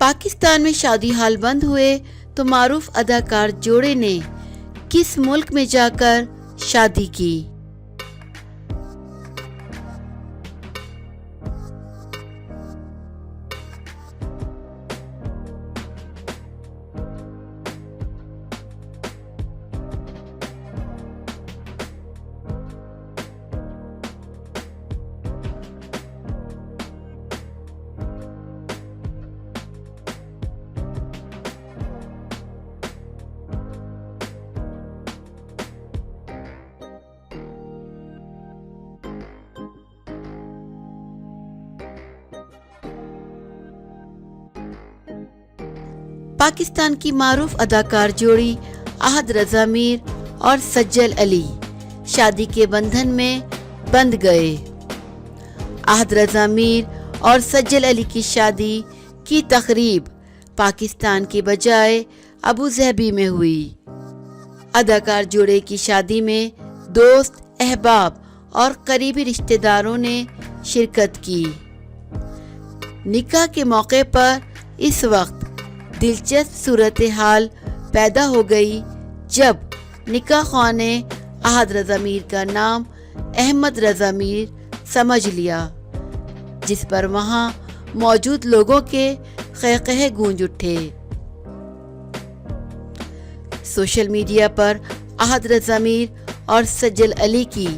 پاکستان میں شادی حال بند ہوئے تو معروف اداکار جوڑے نے کس ملک میں جا کر شادی کی؟ پاکستان کی معروف اداکار جوڑی احد رضا میر اور سجل علی شادی کے بندھن میں بندھ گئے۔ احد رضا میر اور سجل علی کی شادی کی تقریب پاکستان کے بجائے ابوظہبی میں ہوئی۔ اداکار جوڑے کی شادی میں دوست، احباب اور قریبی رشتہ داروں نے شرکت کی۔ نکاح کے موقع پر اس وقت دلچسپ صورتحال پیدا ہو گئی جب نکاح خواہ نے احد رضا میر کا نام احمد رضا میر سمجھ لیا، جس پر وہاں موجود لوگوں کے قہقہے گونج اٹھے۔ سوشل میڈیا پر احد رضا میر اور سجل علی کی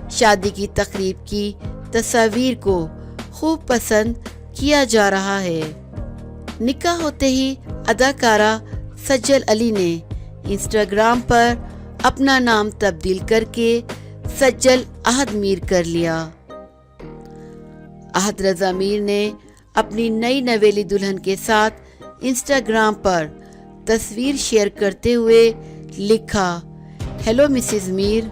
شادی کی تقریب کی تصاویر کو خوب پسند کیا جا رہا ہے۔ نکاح ہوتے ہی اداکارہ سجل علی نے انسٹاگرام پر اپنا نام تبدیل کر کے سجل احد میر کر لیا۔ احد رضا میر نے اپنی نئی نویلی دلہن کے ساتھ انسٹاگرام پر تصویر شیئر کرتے ہوئے لکھا، ہیلو مسز میر،